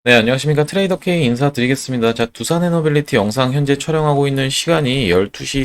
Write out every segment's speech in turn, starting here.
네, 안녕하십니까. 트레이더 K 인사드리겠습니다. 자, 두산에너빌리티 영상 현재 촬영하고 있는 시간이 12시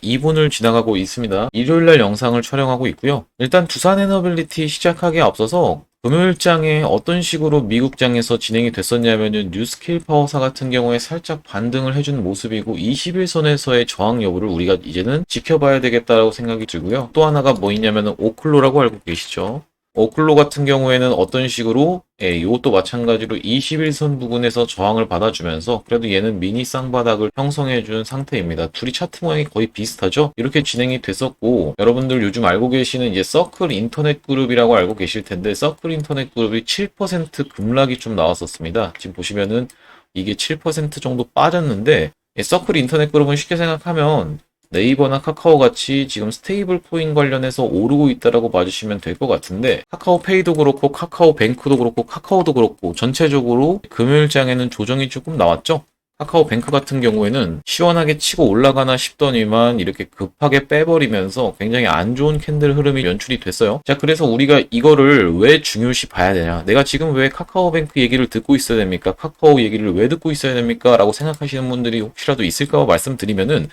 42분을 지나가고 있습니다. 일요일날 영상을 촬영하고 있고요. 일단 두산에너빌리티 시작하기에 앞서서 금요일장에 어떤 식으로 미국장에서 진행이 됐었냐면은 뉴스케일 파워사 같은 경우에 살짝 반등을 해준 모습이고 21선에서의 저항 여부를 우리가 이제는 지켜봐야 되겠다라고 생각이 들고요. 또 하나가 뭐 있냐면은 오클로라고 알고 계시죠? 오클로 같은 경우에는 어떤 식으로 이것도 마찬가지로 21선 부근에서 저항을 받아주면서 그래도 얘는 미니 쌍바닥을 형성해준 상태입니다. 둘이 차트 모양이 거의 비슷하죠? 이렇게 진행이 됐었고 여러분들 요즘 알고 계시는 이제 서클 인터넷 그룹이라고 알고 계실 텐데 서클 인터넷 그룹이 7% 급락이 좀 나왔었습니다. 지금 보시면은 이게 7% 정도 빠졌는데 서클 인터넷 그룹은 쉽게 생각하면 네이버나 카카오 같이 지금 스테이블 코인 관련해서 오르고 있다라고 봐주시면 될 것 같은데 카카오페이도 그렇고 카카오뱅크도 그렇고 카카오도 그렇고 전체적으로 금요일장에는 조정이 조금 나왔죠. 카카오뱅크 같은 경우에는 시원하게 치고 올라가나 싶더니만 이렇게 급하게 빼버리면서 굉장히 안 좋은 캔들 흐름이 연출이 됐어요. 자, 그래서 우리가 이거를 왜 중요시 봐야 되냐? 내가 지금 왜 카카오뱅크 얘기를 듣고 있어야 됩니까? 카카오 얘기를 왜 듣고 있어야 됩니까? 라고 생각하시는 분들이 혹시라도 있을까 봐 말씀드리면은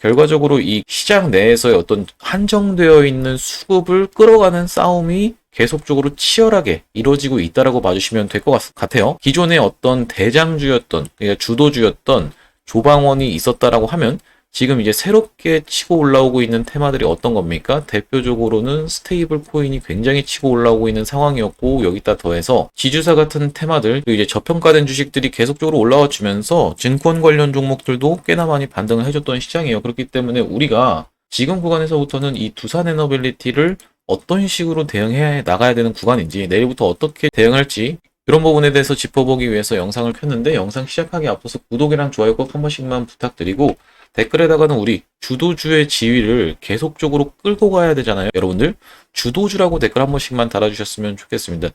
결과적으로 이 시장 내에서의 어떤 한정되어 있는 수급을 끌어가는 싸움이 계속적으로 치열하게 이루어지고 있다라고 봐주시면 될 것 같아요. 기존에 어떤 대장주였던, 그러니까 주도주였던 조방원이 있었다라고 하면 지금 이제 새롭게 치고 올라오고 있는 테마들이 어떤 겁니까? 대표적으로는 스테이블 코인이 굉장히 치고 올라오고 있는 상황이었고 여기다 더해서 지주사 같은 테마들 그리고 이제 저평가된 주식들이 계속적으로 올라와 주면서 증권 관련 종목들도 꽤나 많이 반등을 해줬던 시장이에요. 그렇기 때문에 우리가 지금 구간에서부터는 이 두산에너빌리티를 어떤 식으로 대응해 나가야 되는 구간인지 내일부터 어떻게 대응할지 이런 부분에 대해서 짚어보기 위해서 영상을 켰는데 영상 시작하기 앞서서 구독이랑 좋아요 꼭 한 번씩만 부탁드리고 댓글에다가는 우리 주도주의 지위를 계속적으로 끌고 가야 되잖아요. 여러분들 주도주라고 댓글 한 번씩만 달아주셨으면 좋겠습니다.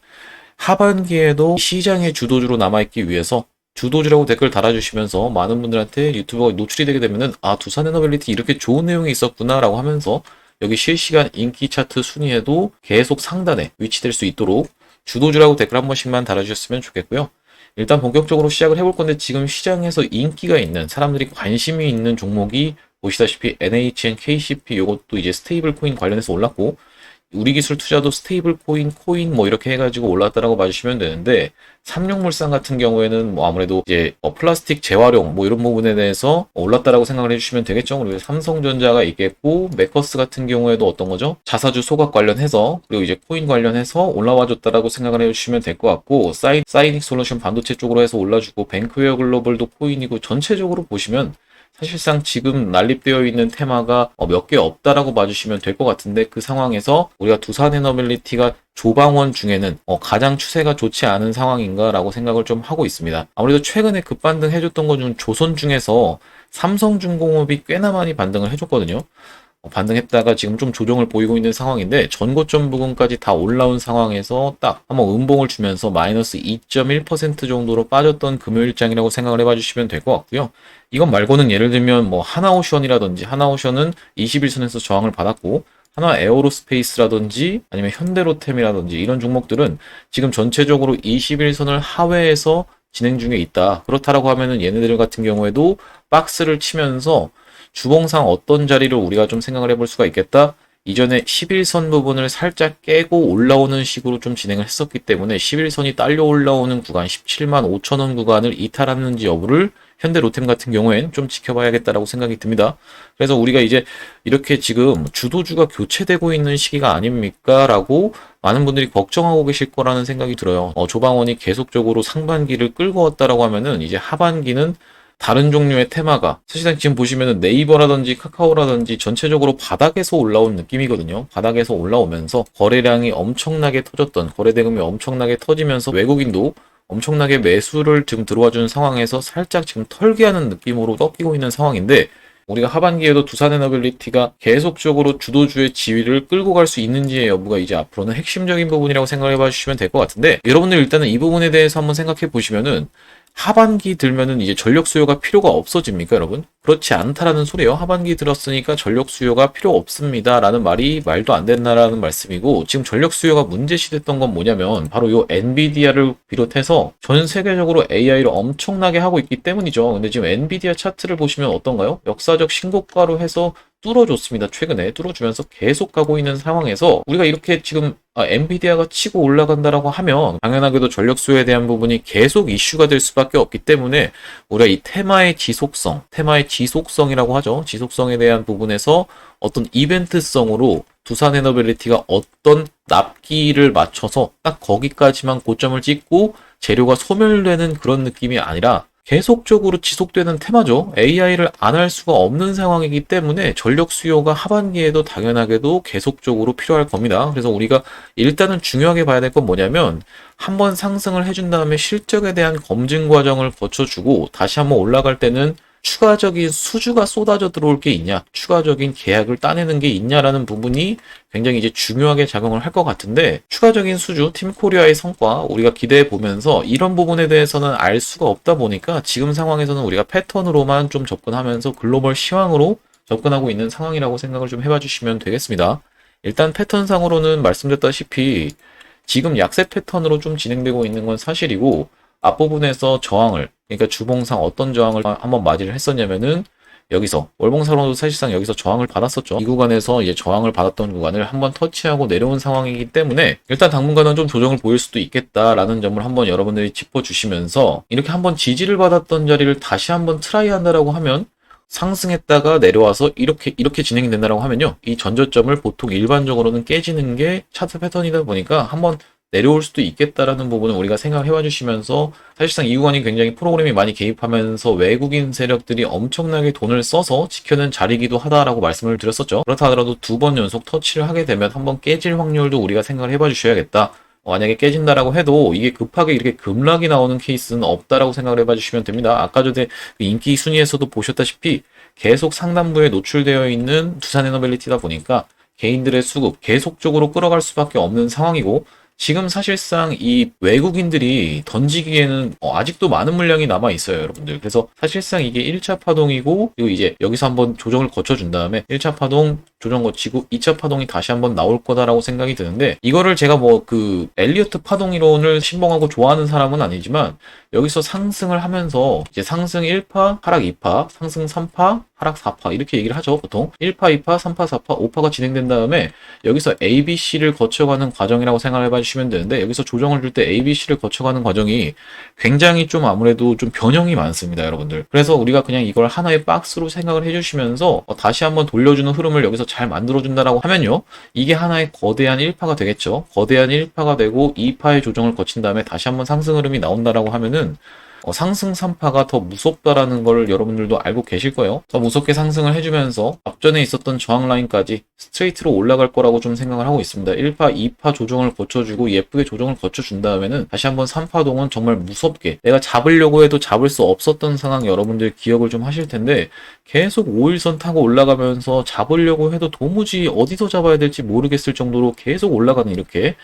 하반기에도 시장의 주도주로 남아있기 위해서 주도주라고 댓글 달아주시면서 많은 분들한테 유튜브가 노출이 되게 되면은 아 두산에너빌리티 이렇게 좋은 내용이 있었구나 라고 하면서 여기 실시간 인기 차트 순위에도 계속 상단에 위치될 수 있도록 주도주라고 댓글 한 번씩만 달아주셨으면 좋겠고요. 일단 본격적으로 시작을 해볼 건데 지금 시장에서 인기가 있는 사람들이 관심이 있는 종목이 보시다시피 NHN, KCP 요것도 이제 스테이블 코인 관련해서 올랐고 우리 기술 투자도 스테이블 코인 뭐 이렇게 해가지고 올랐다라고 봐주시면 되는데 삼룡물산 같은 경우에는 뭐 아무래도 이제 플라스틱 재활용 뭐 이런 부분에 대해서 올랐다라고 생각을 해주시면 되겠죠. 그리고 삼성전자가 있겠고 메커스 같은 경우에도 어떤 거죠? 자사주 소각 관련해서 그리고 이제 코인 관련해서 올라와줬다라고 생각을 해주시면 될 것 같고 사이닉 솔루션 반도체 쪽으로 해서 올라주고 뱅크웨어 글로벌도 코인이고 전체적으로 보시면 사실상 지금 난립되어 있는 테마가 몇 개 없다라고 봐주시면 될 것 같은데 그 상황에서 우리가 두산에너빌리티가 조방원 중에는 가장 추세가 좋지 않은 상황인가라고 생각을 좀 하고 있습니다. 아무래도 최근에 급반등 해줬던 것 중 조선 중에서 삼성중공업이 꽤나 많이 반등을 해줬거든요. 반등했다가 지금 좀 조정을 보이고 있는 상황인데 전고점 부분까지 다 올라온 상황에서 딱 한번 음봉을 주면서 마이너스 2.1% 정도로 빠졌던 금요일장이라고 생각을 해봐 주시면 될 것 같고요. 이건 말고는 예를 들면 뭐 하나오션이라든지 하나오션은 21선에서 저항을 받았고 하나 에어로스페이스라든지 아니면 현대로템이라든지 이런 종목들은 지금 전체적으로 21선을 하회해서 진행 중에 있다. 그렇다라고 하면은 얘네들 같은 경우에도 박스를 치면서 주봉상 어떤 자리를 우리가 좀 생각을 해볼 수가 있겠다. 이전에 11선 부분을 살짝 깨고 올라오는 식으로 좀 진행을 했었기 때문에 11선이 딸려 올라오는 구간 17만 5천 원 구간을 이탈하는지 여부를 현대로템 같은 경우엔 좀 지켜봐야겠다라고 생각이 듭니다. 그래서 우리가 이제 이렇게 지금 주도주가 교체되고 있는 시기가 아닙니까? 라고 많은 분들이 걱정하고 계실 거라는 생각이 들어요. 조방원이 계속적으로 상반기를 끌고 왔다라고 하면은 이제 하반기는 다른 종류의 테마가 사실상 지금 보시면은 네이버라든지 카카오라든지 전체적으로 바닥에서 올라온 느낌이거든요. 바닥에서 올라오면서 거래량이 엄청나게 터졌던 거래대금이 엄청나게 터지면서 외국인도 엄청나게 매수를 지금 들어와 주는 상황에서 살짝 지금 털게 하는 느낌으로 꺾이고 있는 상황인데 우리가 하반기에도 두산에너빌리티가 계속적으로 주도주의 지위를 끌고 갈 수 있는지의 여부가 이제 앞으로는 핵심적인 부분이라고 생각을 해봐 주시면 될 것 같은데 여러분들 일단은 이 부분에 대해서 한번 생각해 보시면은 하반기 들면은 이제 전력 수요가 필요가 없어집니까, 여러분? 그렇지 않다라는 소리예요. 하반기 들었으니까 전력 수요가 필요 없습니다라는 말이 말도 안 된다라는 말씀이고, 지금 전력 수요가 문제시됐던 건 뭐냐면 바로 요 엔비디아를 비롯해서 전 세계적으로 AI를 엄청나게 하고 있기 때문이죠. 근데 지금 엔비디아 차트를 보시면 어떤가요? 역사적 신고가로 해서 뚫어줬습니다. 최근에 뚫어주면서 계속 가고 있는 상황에서 우리가 이렇게 지금 엔비디아가 치고 올라간다라고 하면 당연하게도 전력 수요에 대한 부분이 계속 이슈가 될 수밖에 없기 때문에 우리가 이 테마의 지속성이라고 하죠. 지속성에 대한 부분에서 어떤 이벤트성으로 두산에너빌리티가 어떤 납기를 맞춰서 딱 거기까지만 고점을 찍고 재료가 소멸되는 그런 느낌이 아니라 계속적으로 지속되는 테마죠. AI를 안 할 수가 없는 상황이기 때문에 전력 수요가 하반기에도 당연하게도 계속적으로 필요할 겁니다. 그래서 우리가 일단은 중요하게 봐야 될 건 뭐냐면 한번 상승을 해준 다음에 실적에 대한 검증 과정을 거쳐주고 다시 한번 올라갈 때는 추가적인 수주가 쏟아져 들어올 게 있냐, 추가적인 계약을 따내는 게 있냐라는 부분이 굉장히 이제 중요하게 작용을 할 것 같은데, 추가적인 수주, 팀코리아의 성과 우리가 기대해 보면서 이런 부분에 대해서는 알 수가 없다 보니까 지금 상황에서는 우리가 패턴으로만 좀 접근하면서 글로벌 시황으로 접근하고 있는 상황이라고 생각을 좀 해봐 주시면 되겠습니다. 일단 패턴상으로는 말씀드렸다시피 지금 약세 패턴으로 좀 진행되고 있는 건 사실이고, 앞부분에서 저항을, 그러니까 주봉상 어떤 저항을 한번 맞이를 했었냐면은 여기서 월봉사로도 사실상 여기서 저항을 받았었죠. 이 구간에서 이제 저항을 받았던 구간을 한번 터치하고 내려온 상황이기 때문에 일단 당분간은 좀 조정을 보일 수도 있겠다라는 점을 한번 여러분들이 짚어주시면서, 이렇게 한번 지지를 받았던 자리를 다시 한번 트라이 한다라고 하면 상승했다가 내려와서 이렇게 진행이 된다라고 하면요, 이 전저점을 보통 일반적으로는 깨지는 게 차트 패턴이다 보니까 한번 내려올 수도 있겠다라는 부분을 우리가 생각을 해봐 주시면서, 사실상 이 구간이 굉장히 프로그램이 많이 개입하면서 외국인 세력들이 엄청나게 돈을 써서 지켜낸 자리이기도 하다라고 말씀을 드렸었죠. 그렇다 하더라도 두 번 연속 터치를 하게 되면 한번 깨질 확률도 우리가 생각을 해봐 주셔야겠다. 만약에 깨진다라고 해도 이게 급하게 이렇게 급락이 나오는 케이스는 없다라고 생각을 해봐 주시면 됩니다. 아까 전에 그 인기 순위에서도 보셨다시피 계속 상단부에 노출되어 있는 두산에너빌리티다 보니까 개인들의 수급 계속적으로 끌어갈 수밖에 없는 상황이고, 지금 사실상 이 외국인들이 던지기에는 아직도 많은 물량이 남아 있어요, 여러분들. 그래서 사실상 이게 1차 파동이고, 그리고 이제 여기서 한번 조정을 거쳐준 다음에 1차 파동 조정 거치고 2차 파동이 다시 한번 나올 거다라고 생각이 드는데, 이거를 제가 뭐 그 엘리어트 파동 이론을 신봉하고 좋아하는 사람은 아니지만, 여기서 상승을 하면서 이제 상승 1파, 하락 2파, 상승 3파, 하락 4파 이렇게 얘기를 하죠. 보통 1파, 2파, 3파, 4파, 5파가 진행된 다음에 여기서 ABC를 거쳐가는 과정이라고 생각을 해봐 주시면 되는데, 여기서 조정을 줄 때 ABC를 거쳐가는 과정이 굉장히 좀 아무래도 좀 변형이 많습니다, 여러분들. 그래서 우리가 그냥 이걸 하나의 박스로 생각을 해주시면서 다시 한번 돌려주는 흐름을 여기서 잘 만들어준다라고 하면요, 이게 하나의 거대한 1파가 되겠죠. 거대한 1파가 되고 2파의 조정을 거친 다음에 다시 한번 상승 흐름이 나온다라고 하면은 상승 3파가 더 무섭다라는 걸 여러분들도 알고 계실 거예요. 더 무섭게 상승을 해주면서 앞전에 있었던 저항 라인까지 스트레이트로 올라갈 거라고 좀 생각을 하고 있습니다. 1파, 2파 조정을 거쳐주고 예쁘게 조정을 거쳐준 다음에는 다시 한번 3파동은 정말 무섭게, 내가 잡으려고 해도 잡을 수 없었던 상황 여러분들 기억을 좀 하실 텐데, 계속 5일선 타고 올라가면서 잡으려고 해도 도무지 어디서 잡아야 될지 모르겠을 정도로 계속 올라가는 이렇게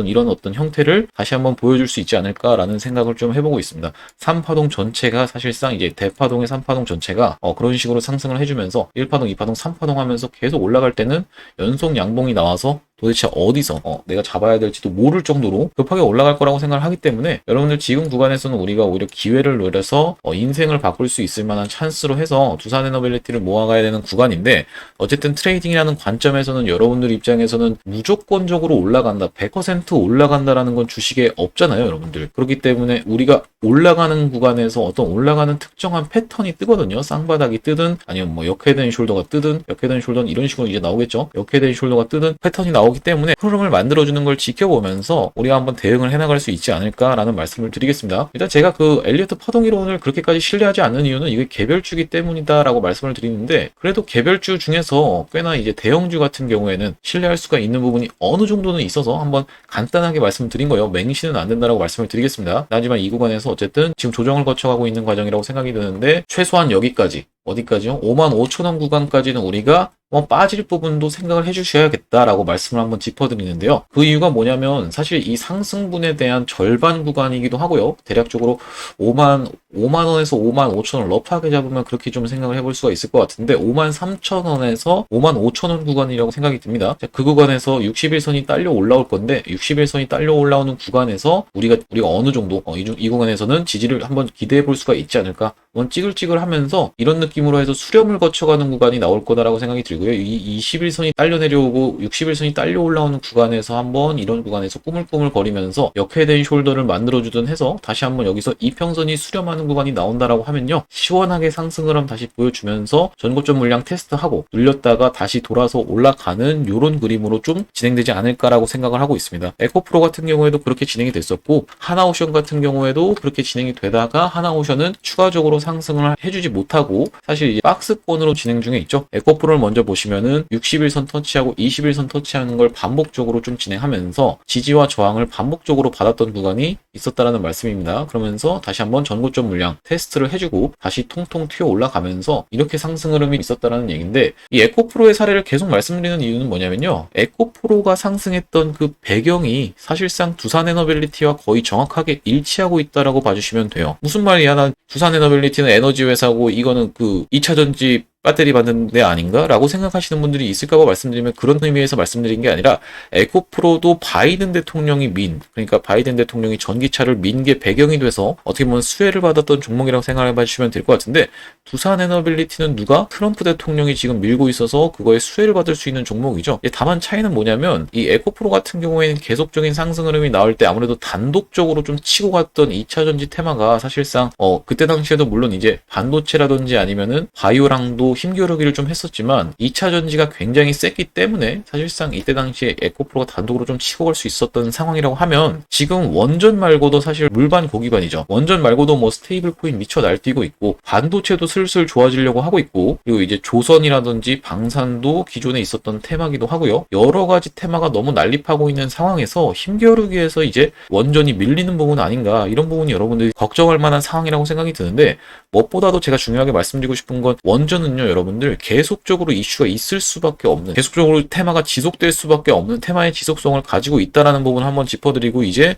이런 형태를 다시 한번 보여줄 수 있지 않을까라는 생각을 좀 해보고 있습니다. 3파동 전체가 사실상 이제 대파동의 3파동 전체가 그런 식으로 상승을 해주면서 1파동, 2파동, 3파동 하면서 계속 올라갈 때는 연속 양봉이 나와서 도대체 어디서 내가 잡아야 될지도 모를 정도로 급하게 올라갈 거라고 생각을 하기 때문에, 여러분들 지금 구간에서는 우리가 오히려 기회를 노려서 인생을 바꿀 수 있을 만한 찬스로 해서 두산에너빌리티를 모아가야 되는 구간인데, 어쨌든 트레이딩이라는 관점에서는 여러분들 입장에서는 무조건적으로 올라간다, 100% 올라간다라는 건 주식에 없잖아요, 여러분들. 그렇기 때문에 우리가 올라가는 구간에서 어떤 올라가는 특정한 패턴이 뜨거든요. 쌍바닥이 뜨든 아니면 뭐 역헤드앤 숄더가 뜨든, 역헤드앤 숄더는 이런 식으로 이제 나오겠죠. 역헤드앤 숄더가 뜨든 패턴이 나오기 때문에 흐름을 만들어주는 걸 지켜보면서 우리가 한번 대응을 해나갈 수 있지 않을까라는 말씀을 드리겠습니다. 일단 제가 그 엘리어트 파동 이론을 그렇게까지 신뢰하지 않는 이유는 이게 개별주기 때문이다라고 말씀을 드리는데, 그래도 개별주 중에서 꽤나 이제 대형주 같은 경우에는 신뢰할 수가 있는 부분이 어느 정도는 있어서 한번 간단하게 말씀드린 거예요. 맹신은 안 된다라고 말씀을 드리겠습니다. 하지만 이 구간에서 어쨌든 지금 조정을 거쳐가고 있는 과정이라고 생각이 드는데, 최소한 여기까지 어디까지요? 55,000원 구간까지는 우리가 빠질 부분도 생각을 해주셔야겠다라고 말씀을 한번 짚어드리는데요. 그 이유가 뭐냐면 사실 이 상승분에 대한 절반 구간이기도 하고요. 대략적으로 5만 원에서 5만 5천 원 러프하게 잡으면 그렇게 좀 생각을 해볼 수가 있을 것 같은데 5만 3천 원에서 5만 5천 원 구간이라고 생각이 듭니다. 자, 그 구간에서 60일선이 딸려 올라올 건데 60일선이 딸려 올라오는 구간에서 우리가 어느 정도 이 구간에서는 지지를 한번 기대해 볼 수가 있지 않을까. 한번 찌글찌글 하면서 이런 느낌으로 해서 수렴을 거쳐가는 구간이 나올 거다라고 생각이 들고요. 이 21선이 딸려 내려오고 61선이 딸려 올라오는 구간에서 한번 이런 구간에서 꾸물꾸물 거리면서 역회된 숄더를 만들어주든 해서 다시 한번 여기서 이평선이 수렴하는 구간이 나온다라고 하면요. 시원하게 상승을 한번 다시 보여주면서 전고점 물량 테스트하고 눌렸다가 다시 돌아서 올라가는 이런 그림으로 좀 진행되지 않을까라고 생각을 하고 있습니다. 에코프로 같은 경우에도 그렇게 진행이 됐었고 하나오션 같은 경우에도 그렇게 진행이 되다가 하나오션은 추가적으로 상승을 해주지 못하고 사실 이제 박스권으로 진행 중에 있죠. 에코프로를 먼저 보시면은 60일선 터치하고 21선 터치하는 걸 반복적으로 좀 진행하면서 지지와 저항을 반복적으로 받았던 구간이 있었다라는 말씀입니다. 그러면서 다시 한번 전고점 물량 테스트를 해주고 다시 통통 튀어 올라가면서 이렇게 상승 흐름이 있었다라는 얘기인데 이 에코프로의 사례를 계속 말씀드리는 이유는 뭐냐면요. 에코프로가 상승했던 그 배경이 사실상 두산에너빌리티와 거의 정확하게 일치하고 있다라고 봐주시면 돼요. 무슨 말이야? 난 두산에너빌리티는 에너지 회사고 이거는 그 2차전지 배터리 받는 데 아닌가? 라고 생각하시는 분들이 있을까봐 말씀드리면 그런 의미에서 말씀드린 게 아니라 에코프로도 바이든 대통령이 그러니까 바이든 대통령이 전기차를 민 게 배경이 돼서 어떻게 보면 수혜를 받았던 종목이라고 생각해 봐주시면 될 것 같은데 두산에너빌리티는 누가? 트럼프 대통령이 지금 밀고 있어서 그거에 수혜를 받을 수 있는 종목이죠. 다만 차이는 뭐냐면 이 에코프로 같은 경우에는 계속적인 상승 흐름이 나올 때 아무래도 단독적으로 좀 치고 갔던 2차전지 테마가 사실상 그때 당시에도 물론 이제 반도체라든지 아니면은 바이오랑도 힘겨루기를 좀 했었지만 2차 전지가 굉장히 셌기 때문에 사실상 이때 당시에 에코프로가 단독으로 좀 치고 갈 수 있었던 상황이라고 하면 지금 원전 말고도 사실 물반 고기반이죠. 원전 말고도 뭐 스테이블 코인 미쳐 날뛰고 있고 반도체도 슬슬 좋아지려고 하고 있고 그리고 이제 조선이라든지 방산도 기존에 있었던 테마기도 하고요. 여러 가지 테마가 너무 난립하고 있는 상황에서 힘겨루기에서 이제 원전이 밀리는 부분 아닌가 이런 부분이 여러분들이 걱정할 만한 상황이라고 생각이 드는데 무엇보다도 제가 중요하게 말씀드리고 싶은 건 원전은요 여러분들 계속적으로 이슈가 있을 수밖에 없는 계속적으로 테마가 지속될 수밖에 없는 테마의 지속성을 가지고 있다라는 부분을 한번 짚어드리고 이제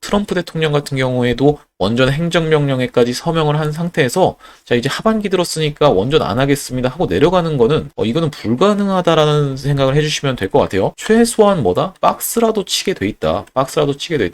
트럼프 대통령 같은 경우에도 원전 행정명령에까지 서명을 한 상태에서 자 이제 하반기 들었으니까 원전 안 하겠습니다 하고 내려가는 거는 이거는 불가능하다라는 생각을 해주시면 될 것 같아요. 최소한 뭐다? 박스라도 치게 돼 있다.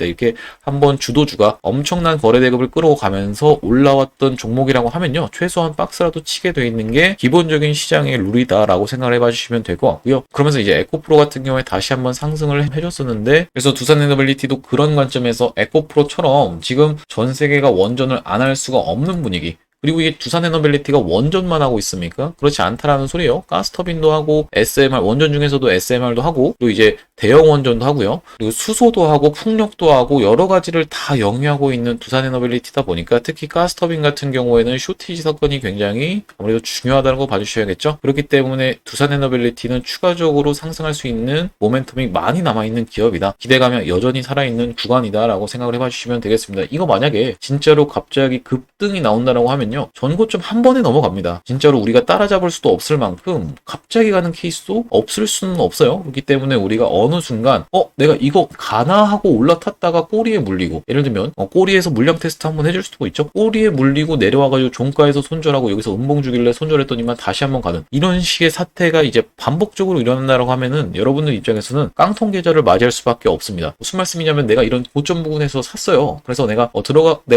이렇게 한번 주도주가 엄청난 거래대금을 끌어가면서 올라왔던 종목이라고 하면요. 최소한 박스라도 치게 돼 있는 게 기본적인 시장의 룰이다라고 생각을 해봐 주시면 될 것 같고요. 그러면서 이제 에코프로 같은 경우에 다시 한번 상승을 해줬었는데 그래서 두산에너빌리티도 그런 관점에서 에코프로처럼 지금 전 세계가 원전을 안 할 수가 없는 분위기 그리고 이게 두산에너빌리티가 원전만 하고 있습니까? 그렇지 않다라는 소리예요. 가스터빈도 하고 SMR 원전 중에서도 SMR도 하고 그리고 이제 대형 원전도 하고요. 그리고 수소도 하고 풍력도 하고 여러 가지를 다 영위하고 있는 두산에너빌리티다 보니까 특히 가스터빈 같은 경우에는 쇼티지 사건이 굉장히 아무래도 중요하다는 거 봐주셔야겠죠. 그렇기 때문에 두산에너빌리티는 추가적으로 상승할 수 있는 모멘텀이 많이 남아있는 기업이다. 기대감이 여전히 살아있는 구간이다라고 생각을 해봐주시면 되겠습니다. 이거 만약에 진짜로 갑자기 급등이 나온다라고 하면요. 전고점 한 번에 넘어갑니다. 진짜로 우리가 따라잡을 수도 없을 만큼 갑자기 가는 케이스도 없을 수는 없어요. 그렇기 때문에 우리가 어느 순간 내가 이거 가나 하고 올라탔다가 꼬리에 물리고 예를 들면 꼬리에서 물량 테스트 한번 해줄 수도 있죠. 꼬리에 물리고 내려와가지고 종가에서 손절하고 여기서 음봉 주길래 손절했더니만 다시 한번 가는 이런 식의 사태가 이제 반복적으로 일어난다고 하면은 여러분들 입장에서는 깡통 계좌를 맞이할 수밖에 없습니다. 무슨 말씀이냐면 내가 이런 고점 부근에서 샀어요. 그래서 내가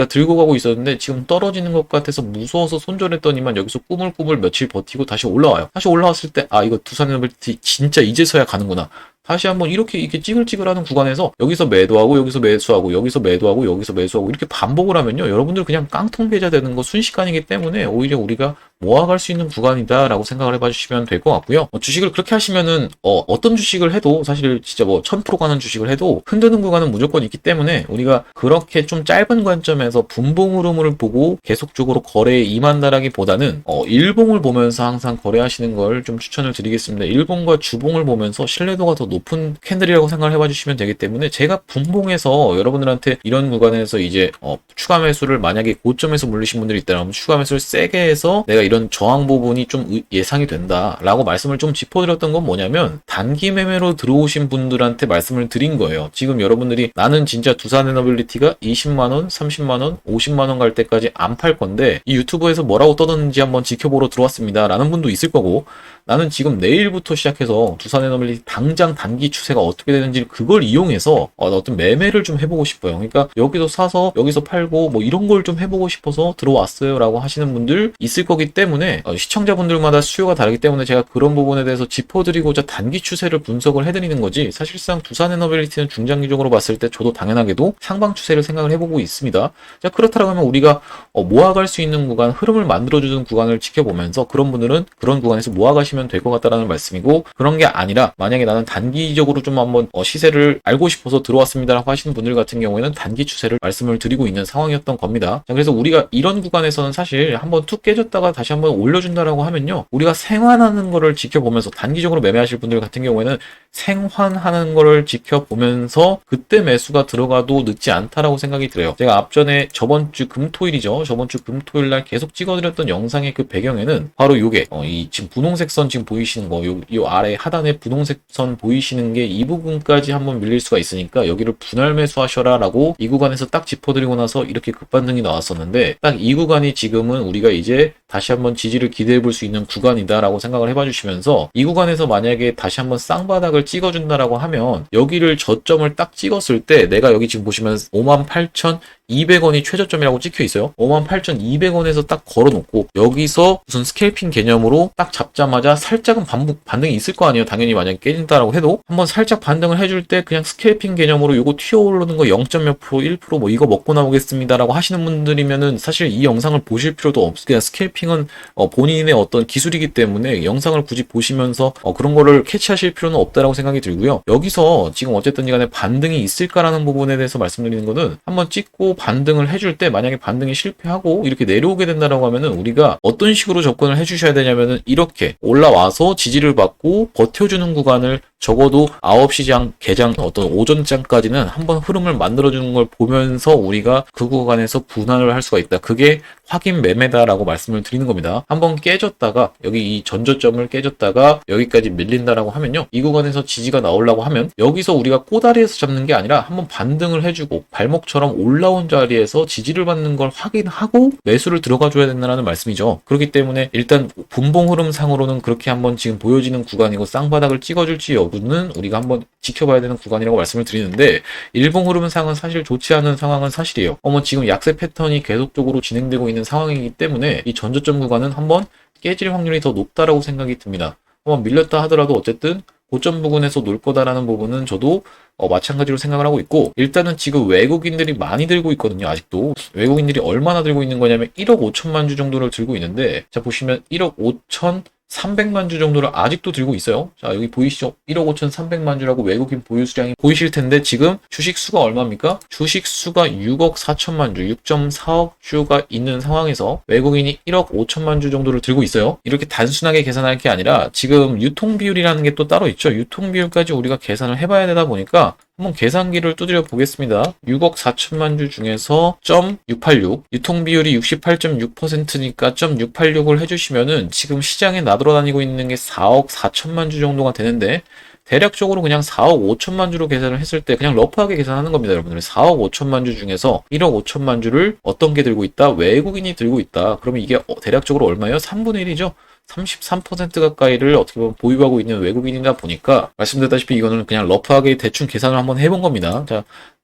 들고 가고 있었는데 지금 떨어지는 것 같아서 무서워서 손절했더니만 여기서 꾸물꾸물 며칠 버티고 다시 올라와요. 다시 올라왔을 때 이거 두산에너빌리티 진짜 이제서야 가는구나. 다시 한번 이렇게 찌글찌글하는 구간에서 여기서 매도하고 여기서 매수하고 여기서 매도하고 여기서 매수하고 이렇게 반복을 하면요. 여러분들 그냥 깡통 계좌 되는 거 순식간이기 때문에 오히려 우리가 모아갈 수 있는 구간이다라고 생각을 해봐 주시면 될 것 같고요. 주식을 그렇게 하시면은 어떤 주식을 해도 사실 진짜 1000% 가는 주식을 해도 흔드는 구간은 무조건 있기 때문에 우리가 그렇게 좀 짧은 관점에서 분봉 흐름을 보고 계속적으로 거래에 임한다라기보다는 일봉을 보면서 항상 거래하시는 걸 좀 추천을 드리겠습니다. 일봉과 주봉을 보면서 신뢰도가 더 높은 캔들이라고 생각을 해봐 주시면 되기 때문에 제가 분봉해서 여러분들한테 이런 구간에서 이제 추가 매수를 만약에 고점에서 물리신 분들이 있다면 추가 매수를 세게 해서 내가 이런 저항 부분이 좀 예상이 된다라고 말씀을 좀 짚어드렸던 건 뭐냐면 단기 매매로 들어오신 분들한테 말씀을 드린 거예요. 지금 여러분들이 나는 진짜 두산에너빌리티가 20만원, 30만원, 50만원 갈 때까지 안 팔 건데 이 유튜브에서 뭐라고 떠드는지 한번 지켜보러 들어왔습니다 라는 분도 있을 거고, 나는 지금 내일부터 시작해서 두산에너빌리티 당장 단기 추세가 어떻게 되는지 그걸 이용해서 어떤 매매를 좀 해보고 싶어요. 그러니까 여기서 사서 여기서 팔고 뭐 이런 걸 좀 해보고 싶어서 들어왔어요 라고 하시는 분들 있을 거기 때문에 시청자분들마다 수요가 다르기 때문에 제가 그런 부분에 대해서 짚어드리고자 단기 추세를 분석을 해드리는 거지, 사실상 두산에너빌리티는 중장기적으로 봤을 때 저도 당연하게도 상방 추세를 생각을 해보고 있습니다. 자, 그렇다고 하면 우리가 모아갈 수 있는 구간, 흐름을 만들어주는 구간을 지켜보면서 그런 분들은 그런 구간에서 모아가시면 될 것 같다라는 말씀이고, 그런 게 아니라 만약에 나는 단기적으로 좀 한번 시세를 알고 싶어서 들어왔습니다라고 하시는 분들 같은 경우에는 단기 추세를 말씀을 드리고 있는 상황이었던 겁니다. 자, 그래서 우리가 이런 구간에서는 사실 한번 툭 깨졌다가 다시 한번 올려준다라고 하면요, 우리가 생환하는 거를 지켜보면서 단기적으로 매매하실 분들 같은 경우에는 생환하는 거를 지켜보면서 그때 매수가 들어가도 늦지 않다라고 생각이 들어요. 제가 앞전에 저번 주 금토일이죠. 저번 주 금토일 날 계속 찍어드렸던 영상의 그 배경에는 바로 요게 이 지금 분홍색 선 지금 보이시는 거, 요 아래 하단에 분홍색 선 보이시는 게 이 부분까지 한번 밀릴 수가 있으니까 여기를 분할 매수하셔라 라고 이 구간에서 딱 짚어드리고 나서 이렇게 급반등이 나왔었는데, 딱 이 구간이 지금은 우리가 이제 다시 한번 지지를 기대해 볼 수 있는 구간이다 라고 생각을 해봐 주시면서, 이 구간에서 만약에 다시 한번 쌍바닥을 찍어준다라고 하면 여기를 저점을 딱 찍었을 때 내가 여기 지금 보시면 58,200원이 최저점이라고 찍혀 있어요. 58,200원에서 딱 걸어놓고 여기서 무슨 스캘핑 개념으로 딱 잡자마자 살짝은 반등이 있을 거 아니에요. 당연히 만약에 깨진다라고 해도 한번 살짝 반등을 해줄 때 그냥 스캘핑 개념으로 요거 튀어오르는 거 0. 몇 프로, 1% 뭐 이거 먹고 나오겠습니다라고 하시는 분들이면은 사실 이 영상을 보실 필요도 없어요. 그냥 스캘핑은 본인의 어떤 기술이기 때문에 영상을 굳이 보시면서 그런 거를 캐치하실 필요는 없다라고 생각이 들고요. 여기서 지금 어쨌든 간에 반등이 있을까라는 부분에 대해서 말씀드리는 거는, 한번 찍고 반등을 해줄 때 만약에 반등이 실패하고 이렇게 내려오게 된다라고 하면은 우리가 어떤 식으로 접근을 해주셔야 되냐면은, 이렇게 올라와서 지지를 받고 버텨주는 구간을 적어도 9시장 개장 어떤 오전장까지는 한번 흐름을 만들어주는 걸 보면서 우리가 그 구간에서 분할을 할 수가 있다. 그게 확인 매매다라고 말씀을 드리는 겁니다. 한번 깨졌다가 여기 이 전저점을 깨졌다가 여기까지 밀린다라고 하면요, 이 구간에서 지지가 나오려고 하면 여기서 우리가 꼬다리에서 잡는 게 아니라 한번 반등을 해주고 발목처럼 올라온 자리에서 지지를 받는 걸 확인하고 매수를 들어가 줘야 된다는 말씀이죠. 그렇기 때문에 일단 분봉 흐름상으로는 그렇게 한번 지금 보여지는 구간이고, 쌍바닥을 찍어줄지 여부는 우리가 한번 지켜봐야 되는 구간이라고 말씀을 드리는데, 일봉 흐름상은 사실 좋지 않은 상황은 사실이에요. 지금 약세 패턴이 계속적으로 진행되고 있는 상황이기 때문에 이 전저점 구간은 한번 깨질 확률이 더 높다라고 생각이 듭니다. 한번 밀렸다 하더라도 어쨌든 고점 부근에서 놀 거다라는 부분은 저도 마찬가지로 생각을 하고 있고, 일단은 지금 외국인들이 많이 들고 있거든요. 아직도 외국인들이 얼마나 들고 있는 거냐면 1억 5천만 주 정도를 들고 있는데, 자 보시면 1억 5,300만 주 정도를 아직도 들고 있어요. 자 여기 보이시죠? 1억 5,300만 주라고 외국인 보유 수량이 보이실 텐데, 지금 주식 수가 얼마입니까? 주식 수가 6억 4천만 주, 6.4억 주가 있는 상황에서 외국인이 1억 5천만 주 정도를 들고 있어요. 이렇게 단순하게 계산할 게 아니라 지금 유통 비율이라는 게 또 따로 있죠. 유통 비율까지 우리가 계산을 해봐야 되다 보니까 한번 계산기를 두드려 보겠습니다. 6억 4천만 주 중에서 0.686, 유통 비율이 68.6%니까 0.686을 해주시면은 지금 시장에 나돌아다니고 있는 게 4억 4천만 주 정도가 되는데, 대략적으로 그냥 4억 5천만 주로 계산을 했을 때 그냥 러프하게 계산하는 겁니다, 여러분들. 4억 5천만 주 중에서 1억 5천만 주를 어떤 게 들고 있다? 외국인이 들고 있다. 그러면 이게 대략적으로 얼마예요? 3분의 1이죠? 33% 가까이를 어떻게 보면 보유하고 있는 외국인이다 보니까, 말씀드렸다시피 이거는 그냥 러프하게 대충 계산을 한번 해본 겁니다. 자,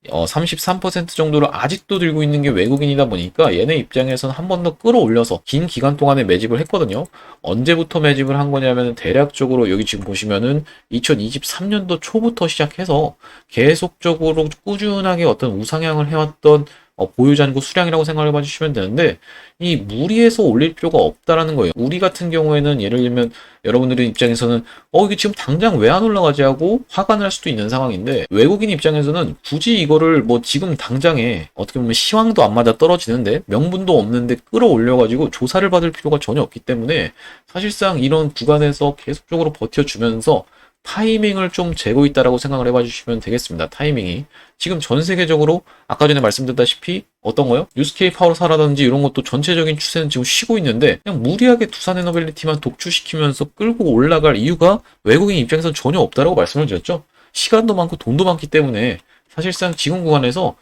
33% 정도를 아직도 들고 있는 게 외국인이다 보니까 얘네 입장에서는 한 번 더 끌어올려서 긴 기간 동안에 매집을 했거든요. 언제부터 매집을 한 거냐면 대략적으로 여기 지금 보시면은 2023년도 초부터 시작해서 계속적으로 꾸준하게 어떤 우상향을 해왔던 보유잔고 수량이라고 생각을 해봐 주시면 되는데, 이 무리해서 올릴 필요가 없다라는 거예요. 우리 같은 경우에는 예를 들면 여러분들의 입장에서는 이게 지금 당장 왜 안 올라가지 하고 화가 날 수도 있는 상황인데, 외국인 입장에서는 굳이 이거를 뭐 지금 당장에 어떻게 보면 시황도 안 맞아 떨어지는데 명분도 없는데 끌어올려가지고 조사를 받을 필요가 전혀 없기 때문에 사실상 이런 구간에서 계속적으로 버텨주면서 타이밍을 좀 재고 있다라고 생각을 해봐 주시면 되겠습니다. 타이밍이. 지금 전 세계적으로 아까 전에 말씀드렸다시피 어떤 거요? 유스케이 파워사라든지 이런 것도 전체적인 추세는 지금 쉬고 있는데 그냥 무리하게 두산에너빌리티만 독주시키면서 끌고 올라갈 이유가 외국인 입장에서는 전혀 없다라고 말씀을 드렸죠. 시간도 많고 돈도 많기 때문에 사실상 지금 구간에서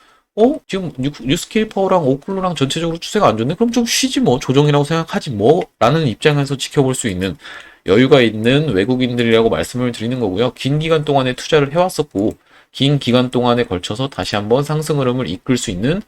지금 뉴스케이 파워랑 오클로랑 전체적으로 추세가 안 좋네? 그럼 좀 쉬지 뭐. 조정이라고 생각하지 뭐. 라는 입장에서 지켜볼 수 있는 여유가 있는 외국인들이라고 말씀을 드리는 거고요. 긴 기간 동안에 투자를 해왔었고, 긴 기간 동안에 걸쳐서 다시 한번 상승 흐름을 이끌 수 있는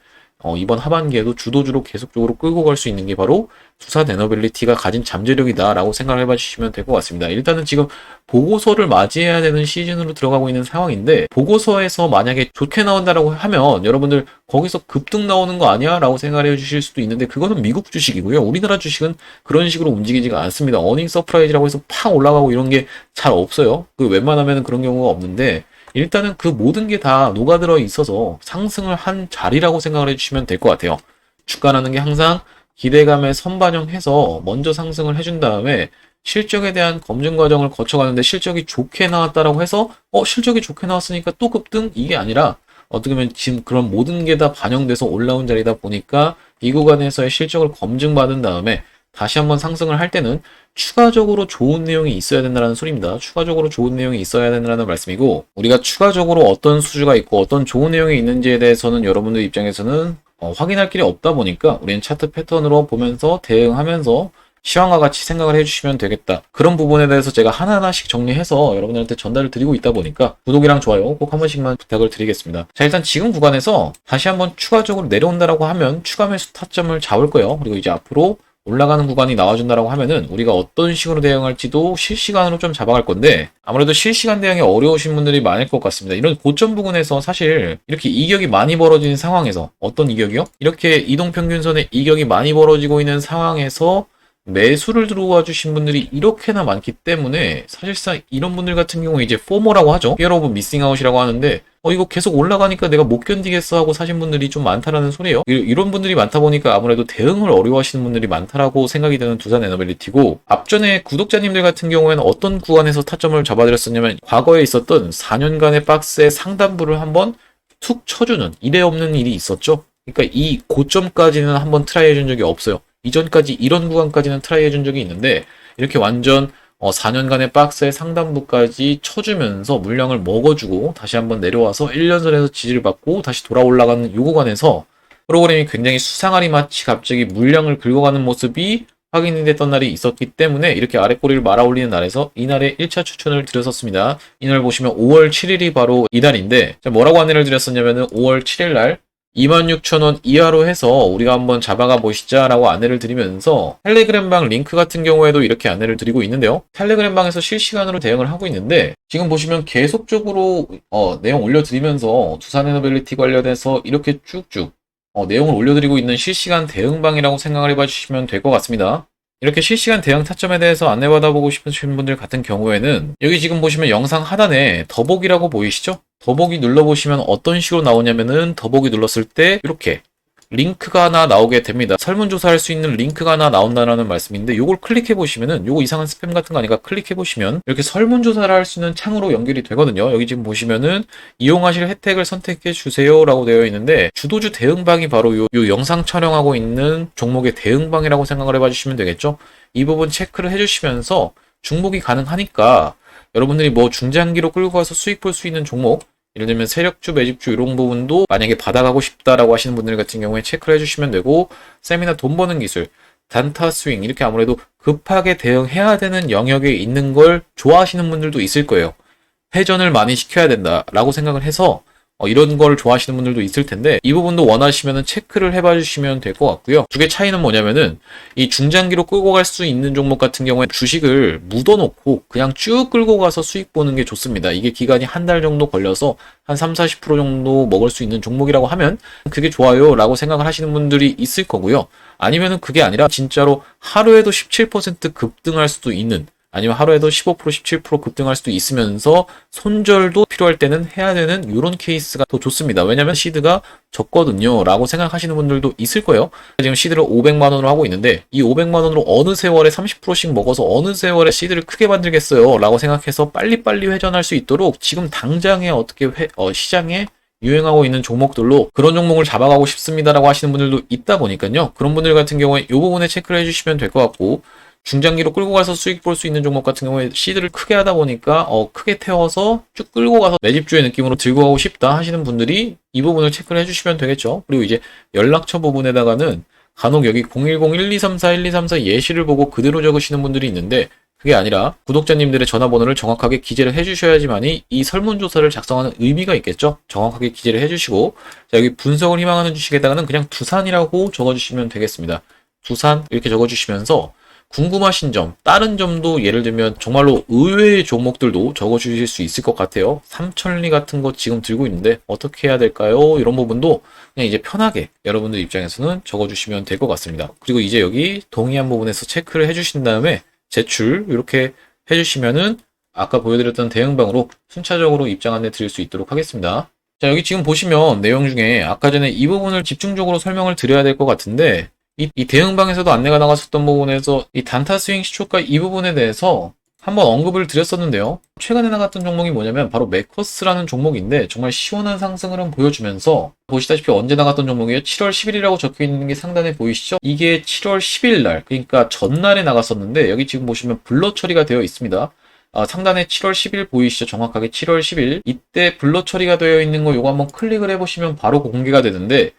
이번 하반기에도 주도주로 계속적으로 끌고 갈 수 있는 게 바로 두산에너빌리티가 가진 잠재력이다라고 생각을 해봐 주시면 될 것 같습니다. 일단은 지금 보고서를 맞이해야 되는 시즌으로 들어가고 있는 상황인데 보고서에서 만약에 좋게 나온다라고 하면 여러분들 거기서 급등 나오는 거 아니야? 라고 생각을 해주실 수도 있는데 그거는 미국 주식이고요. 우리나라 주식은 그런 식으로 움직이지가 않습니다. 어닝 서프라이즈라고 해서 팍 올라가고 이런 게 잘 없어요. 웬만하면 그런 경우가 없는데 일단은 그 모든 게 다 녹아들어 있어서 상승을 한 자리라고 생각을 해주시면 될 것 같아요. 주가라는 게 항상 기대감에 선반영해서 먼저 상승을 해준 다음에 실적에 대한 검증 과정을 거쳐가는데 실적이 좋게 나왔다라고 해서 실적이 좋게 나왔으니까 또 급등? 이게 아니라 어떻게 보면 지금 그런 모든 게 다 반영돼서 올라온 자리다 보니까 이 구간에서의 실적을 검증받은 다음에 다시 한번 상승을 할 때는 추가적으로 좋은 내용이 있어야 된다는 소리입니다. 추가적으로 좋은 내용이 있어야 된다는 말씀이고 우리가 추가적으로 어떤 수주가 있고 어떤 좋은 내용이 있는지에 대해서는 여러분들 입장에서는 확인할 길이 없다 보니까 우리는 차트 패턴으로 보면서 대응하면서 시황과 같이 생각을 해주시면 되겠다. 그런 부분에 대해서 제가 하나하나씩 정리해서 여러분들한테 전달을 드리고 있다 보니까 구독이랑 좋아요 꼭 한 번씩만 부탁을 드리겠습니다. 자, 일단 지금 구간에서 다시 한번 추가적으로 내려온다라고 하면 추가 매수 타점을 잡을 거예요. 그리고 이제 앞으로 올라가는 구간이 나와준다라고 하면은 우리가 어떤 식으로 대응할지도 실시간으로 좀 잡아갈 건데 아무래도 실시간 대응이 어려우신 분들이 많을 것 같습니다. 이런 고점 부근에서 사실 이렇게 이격이 많이 벌어지는 상황에서 어떤 이격이요? 이렇게 이동평균선에 이격이 많이 벌어지고 있는 상황에서 매수를 들어와 주신 분들이 이렇게나 많기 때문에 사실상 이런 분들 같은 경우에 이제 포모라고 하죠. Fear of Missing Out이라고 하는데 이거 계속 올라가니까 내가 못 견디겠어 하고 사신 분들이 좀 많다라는 소리예요. 이런 분들이 많다 보니까 아무래도 대응을 어려워하시는 분들이 많다라고 생각이 드는 두산에너빌리티고 앞전에 구독자님들 같은 경우에는 어떤 구간에서 타점을 잡아드렸었냐면 과거에 있었던 4년간의 박스의 상단부를 한번 툭 쳐주는 이래 없는 일이 있었죠. 그러니까 이 고점까지는 한번 트라이 해준 적이 없어요. 이전까지 이런 구간까지는 트라이 해준 적이 있는데 이렇게 완전 4년간의 박스의 상단부까지 쳐주면서 물량을 먹어주고 다시 한번 내려와서 1년선에서 지지를 받고 다시 돌아 올라가는 이 구간에서 프로그램이 굉장히 수상하리 마치 갑자기 물량을 긁어가는 모습이 확인이 됐던 날이 있었기 때문에 이렇게 아랫꼬리를 말아 올리는 날에서 이날의 1차 추천을 드렸었습니다. 이날 보시면 5월 7일이 바로 이날인데 뭐라고 안내를 드렸었냐면은 5월 7일 날 26,000원 이하로 해서 우리가 한번 잡아가 보시자라고 안내를 드리면서 텔레그램방 링크 같은 경우에도 이렇게 안내를 드리고 있는데요. 텔레그램방에서 실시간으로 대응을 하고 있는데 지금 보시면 계속적으로 내용 올려드리면서 두산에너빌리티 관련해서 이렇게 쭉쭉 내용을 올려드리고 있는 실시간 대응방이라고 생각을 해봐 주시면 될 것 같습니다. 이렇게 실시간 대응 타점에 대해서 안내받아보고 싶으신 분들 같은 경우에는 여기 지금 보시면 영상 하단에 더보기라고 보이시죠? 더보기 눌러보시면 어떤 식으로 나오냐면은 더보기 눌렀을 때 이렇게 링크가 하나 나오게 됩니다. 설문조사할 수 있는 링크가 하나 나온다는 말씀인데 이걸 클릭해보시면은 요거 이상한 스팸 같은 거 아니까 클릭해보시면 이렇게 설문조사를 할 수 있는 창으로 연결이 되거든요. 여기 지금 보시면은 이용하실 혜택을 선택해 주세요 라고 되어 있는데 주도주 대응방이 바로 요 영상 촬영하고 있는 종목의 대응방이라고 생각을 해봐 주시면 되겠죠. 이 부분 체크를 해주시면서 중복이 가능하니까 여러분들이 뭐 중장기로 끌고 가서 수익 볼 수 있는 종목 예를 들면 세력주, 매집주 이런 부분도 만약에 받아가고 싶다라고 하시는 분들 같은 경우에 체크를 해주시면 되고 세미나 돈 버는 기술, 단타 스윙 이렇게 아무래도 급하게 대응해야 되는 영역에 있는 걸 좋아하시는 분들도 있을 거예요. 회전을 많이 시켜야 된다라고 생각을 해서 이런 걸 좋아하시는 분들도 있을 텐데 이 부분도 원하시면 체크를 해봐 주시면 될 것 같고요. 두 개 차이는 뭐냐면은 이 중장기로 끌고 갈 수 있는 종목 같은 경우에 주식을 묻어놓고 그냥 쭉 끌고 가서 수익 보는 게 좋습니다. 이게 기간이 한 달 정도 걸려서 한 30, 40% 정도 먹을 수 있는 종목이라고 하면 그게 좋아요 라고 생각을 하시는 분들이 있을 거고요. 아니면은 그게 아니라 진짜로 하루에도 17% 급등할 수도 있는 아니면 하루에도 15%, 17% 급등할 수도 있으면서 손절도 필요할 때는 해야 되는 이런 케이스가 더 좋습니다. 왜냐면 시드가 적거든요 라고 생각하시는 분들도 있을 거예요. 지금 시드를 500만원으로 하고 있는데 이 500만원으로 어느 세월에 30%씩 먹어서 어느 세월에 시드를 크게 만들겠어요 라고 생각해서 빨리빨리 회전할 수 있도록 지금 당장에 어떻게 시장에 유행하고 있는 종목들로 그런 종목을 잡아가고 싶습니다라고 하시는 분들도 있다 보니까요. 그런 분들 같은 경우에 이 부분에 체크를 해주시면 될 것 같고, 중장기로 끌고 가서 수익 볼 수 있는 종목 같은 경우에 시드를 크게 하다 보니까 크게 태워서 쭉 끌고 가서 내 집주의 느낌으로 들고 가고 싶다 하시는 분들이 이 부분을 체크를 해주시면 되겠죠. 그리고 이제 연락처 부분에다가는 간혹 여기 010-1234-1234 예시를 보고 그대로 적으시는 분들이 있는데, 그게 아니라 구독자님들의 전화번호를 정확하게 기재를 해주셔야지만이 이 설문조사를 작성하는 의미가 있겠죠. 정확하게 기재를 해주시고, 자, 여기 분석을 희망하는 주식에다가는 그냥 두산이라고 적어주시면 되겠습니다. 두산 이렇게 적어주시면서 궁금하신 점, 다른 점도 예를 들면 정말로 의외의 종목들도 적어주실 수 있을 것 같아요. 삼천리 같은 거 지금 들고 있는데 어떻게 해야 될까요? 이런 부분도 그냥 이제 편하게 여러분들 입장에서는 적어주시면 될 것 같습니다. 그리고 이제 여기 동의한 부분에서 체크를 해주신 다음에 제출 이렇게 해주시면은 아까 보여드렸던 대응방으로 순차적으로 입장 안내 드릴 수 있도록 하겠습니다. 자, 여기 지금 보시면 내용 중에 아까 전에 이 부분을 집중적으로 설명을 드려야 될 것 같은데, 이 대응방에서도 안내가 나갔었던 부분에서 이 단타 스윙 시초가 이 부분에 대해서 한번 언급을 드렸었는데요. 최근에 나갔던 종목이 뭐냐면 바로 메커스라는 종목인데 정말 시원한 상승을 한번 보여주면서, 보시다시피 언제 나갔던 종목이에요? 7월 10일이라고 적혀 있는 게 상단에 보이시죠? 이게 7월 10일 날, 그러니까 전날에 나갔었는데 여기 지금 보시면 블러 처리가 되어 있습니다. 상단에 7월 10일 보이시죠? 정확하게 7월 10일. 이때 블러 처리가 되어 있는 거 요거 한번 클릭을 해보시면 바로 공개가 되는데,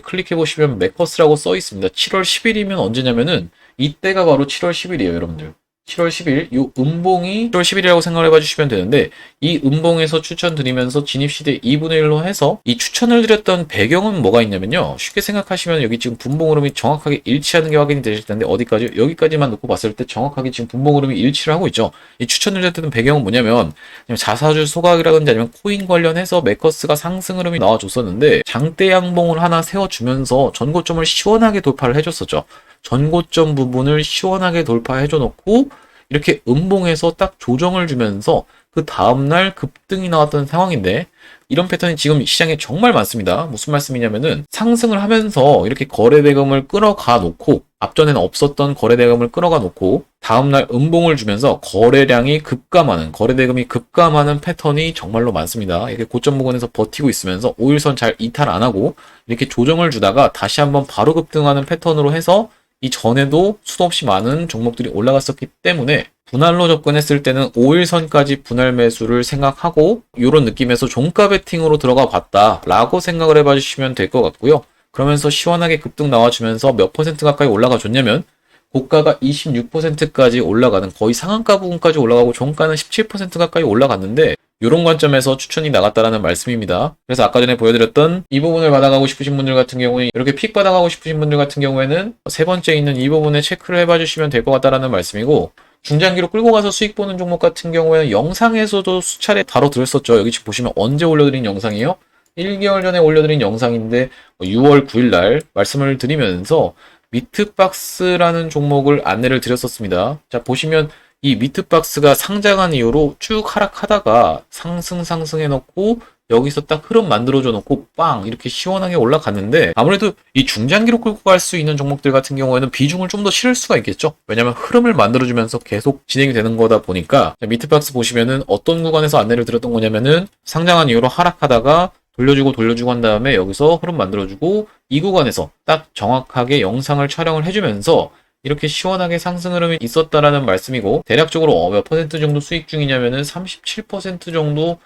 클릭해보시면 메커스라고 써 있습니다. 7월 10일이면 언제냐면은 이때가 바로 7월 10일이에요, 여러분들. 7월 10일, 요 음봉이 7월 10일이라고 생각을 해봐 주시면 되는데, 이 음봉에서 추천드리면서 진입시대 2분의 1로 해서 이 추천을 드렸던 배경은 뭐가 있냐면요. 쉽게 생각하시면 여기 지금 분봉 흐름이 정확하게 일치하는 게 확인이 되실 텐데, 어디까지? 여기까지만 놓고 봤을 때 정확하게 지금 분봉 흐름이 일치를 하고 있죠. 이 추천을 드렸던 배경은 뭐냐면, 자사주 소각이라든지 아니면 코인 관련해서 메커스가 상승 흐름이 나와줬었는데, 장대 양봉을 하나 세워주면서 전고점을 시원하게 돌파를 해줬었죠. 전고점 부분을 시원하게 돌파해줘 놓고 이렇게 음봉에서 딱 조정을 주면서 그 다음날 급등이 나왔던 상황인데, 이런 패턴이 지금 시장에 정말 많습니다. 무슨 말씀이냐면은 상승을 하면서 이렇게 거래대금을 끌어가 놓고, 앞전에는 없었던 거래대금을 끌어가 놓고 다음날 음봉을 주면서 거래량이 급감하는, 거래대금이 급감하는 패턴이 정말로 많습니다. 이렇게 고점 부근에서 버티고 있으면서 5일선 잘 이탈 안 하고 이렇게 조정을 주다가 다시 한번 바로 급등하는 패턴으로 해서 이 전에도 수도 없이 많은 종목들이 올라갔었기 때문에 분할로 접근했을 때는 5일선까지 분할 매수를 생각하고 이런 느낌에서 종가 베팅으로 들어가 봤다 라고 생각을 해봐 주시면 될 것 같고요. 그러면서 시원하게 급등 나와주면서 몇 퍼센트 가까이 올라가 줬냐면 고가가 26%까지 올라가는, 거의 상한가 부분까지 올라가고 종가는 17% 가까이 올라갔는데, 이런 관점에서 추천이 나갔다라는 말씀입니다. 그래서 아까 전에 보여드렸던 이 부분을 받아가고 싶으신 분들 같은 경우에, 이렇게 픽 받아가고 싶으신 분들 같은 경우에는 세 번째 있는 이 부분에 체크를 해봐 주시면 될 것 같다라는 말씀이고, 중장기로 끌고 가서 수익 보는 종목 같은 경우에는 영상에서도 수차례 다뤄드렸었죠. 여기 지금 보시면 언제 올려드린 영상이에요? 1개월 전에 올려드린 영상인데 6월 9일 날 말씀을 드리면서 미트박스라는 종목을 안내를 드렸었습니다. 자, 보시면 이 미트박스가 상장한 이후로 쭉 하락하다가 상승해놓고 여기서 딱 흐름 만들어줘 놓고 빵 이렇게 시원하게 올라갔는데, 아무래도 이 중장기로 끌고 갈 수 있는 종목들 같은 경우에는 비중을 좀 더 실을 수가 있겠죠. 왜냐면 흐름을 만들어주면서 계속 진행이 되는 거다 보니까. 자, 미트박스 보시면은 어떤 구간에서 안내를 드렸던 거냐면은 상장한 이후로 하락하다가 돌려주고 한 다음에 여기서 흐름 만들어주고 이 구간에서 딱 정확하게 영상을 촬영을 해주면서 이렇게 시원하게 상승 흐름이 있었다라는 말씀이고, 대략적으로 몇 퍼센트 정도 수익 중이냐면은 37% 정도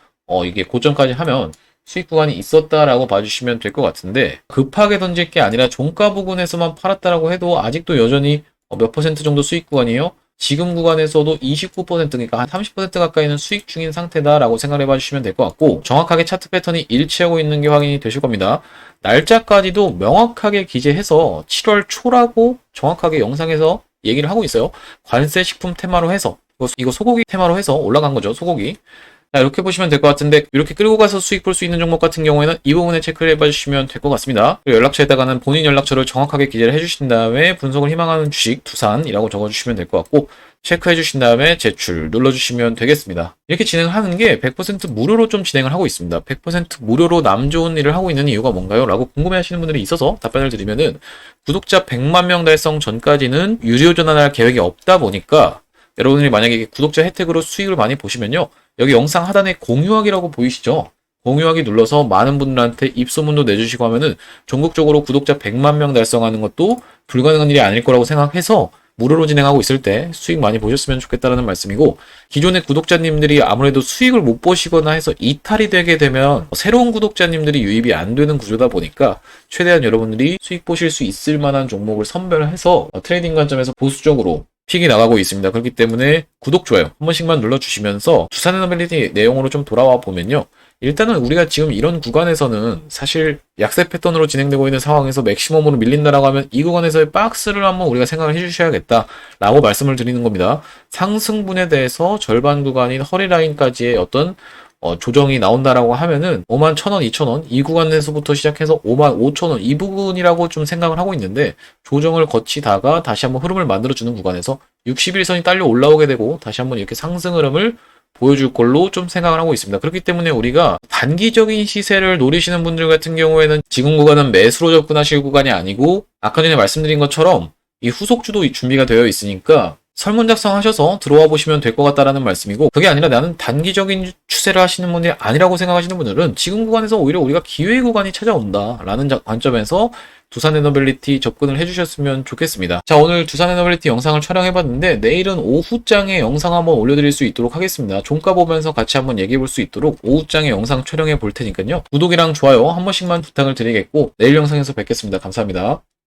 이게 고점까지 하면 수익 구간이 있었다라고 봐주시면 될 것 같은데, 급하게 던질 게 아니라 종가 부근에서만 팔았다라고 해도 아직도 여전히 몇 퍼센트 정도 수익 구간이에요. 지금 구간에서도 29% 그러니까 한 30% 가까이는 수익 중인 상태다라고 생각해 봐주시면 될 것 같고, 정확하게 차트 패턴이 일치하고 있는 게 확인이 되실 겁니다. 날짜까지도 명확하게 기재해서 7월 초라고 정확하게 영상에서 얘기를 하고 있어요. 관세 식품 테마로 해서, 이거 소고기 테마로 해서 올라간 거죠, 소고기. 자, 이렇게 보시면 될 것 같은데 이렇게 끌고 가서 수익 볼 수 있는 종목 같은 경우에는 이 부분에 체크를 해봐 주시면 될 것 같습니다. 그리고 연락처에다가는 본인 연락처를 정확하게 기재를 해주신 다음에 분석을 희망하는 주식 두산이라고 적어주시면 될 것 같고 체크해 주신 다음에 제출 눌러주시면 되겠습니다. 이렇게 진행하는 게 100% 무료로 좀 진행을 하고 있습니다. 100% 무료로 남 좋은 일을 하고 있는 이유가 뭔가요? 라고 궁금해 하시는 분들이 있어서 답변을 드리면은 구독자 100만 명 달성 전까지는 유료 전환할 계획이 없다 보니까 여러분들이 만약에 구독자 혜택으로 수익을 많이 보시면요. 여기 영상 하단에 공유하기라고 보이시죠? 공유하기 눌러서 많은 분들한테 입소문도 내주시고 하면은 전국적으로 구독자 100만 명 달성하는 것도 불가능한 일이 아닐 거라고 생각해서 무료로 진행하고 있을 때 수익 많이 보셨으면 좋겠다는 말씀이고 기존의 구독자님들이 아무래도 수익을 못 보시거나 해서 이탈이 되게 되면 새로운 구독자님들이 유입이 안 되는 구조다 보니까 최대한 여러분들이 수익 보실 수 있을 만한 종목을 선별해서 트레이딩 관점에서 보수적으로 픽이 나가고 있습니다. 그렇기 때문에 구독, 좋아요 한 번씩만 눌러주시면서 두산에너빌리티 내용으로 좀 돌아와 보면요. 일단은 우리가 지금 이런 구간에서는 사실 약세 패턴으로 진행되고 있는 상황에서 맥시멈으로 밀린다라고 하면 이 구간에서의 박스를 한번 우리가 생각을 해주셔야겠다라고 말씀을 드리는 겁니다. 상승분에 대해서 절반 구간인 허리라인까지의 어떤 조정이 나온다라고 하면은 51,000원, 2,000원 이 구간에서부터 시작해서 55,000원 이 부분이라고 좀 생각을 하고 있는데 조정을 거치다가 다시 한번 흐름을 만들어주는 구간에서 60일선이 딸려 올라오게 되고 다시 한번 이렇게 상승 흐름을 보여줄 걸로 좀 생각을 하고 있습니다. 그렇기 때문에 우리가 단기적인 시세를 노리시는 분들 같은 경우에는 지금 구간은 매수로 접근하실 구간이 아니고 아까 전에 말씀드린 것처럼 이 후속주도 준비가 되어 있으니까 설문 작성하셔서 들어와 보시면 될 것 같다라는 말씀이고 그게 아니라 나는 단기적인 추세를 하시는 분이 아니라고 생각하시는 분들은 지금 구간에서 오히려 우리가 기회 구간이 찾아온다라는 관점에서 두산에너빌리티 접근을 해주셨으면 좋겠습니다. 자, 오늘 두산에너빌리티 영상을 촬영해봤는데 내일은 오후장에 영상 한번 올려드릴 수 있도록 하겠습니다. 종가 보면서 같이 한번 얘기해볼 수 있도록 오후장에 영상 촬영해 볼 테니까요. 구독이랑 좋아요 한 번씩만 부탁을 드리겠고 내일 영상에서 뵙겠습니다. 감사합니다.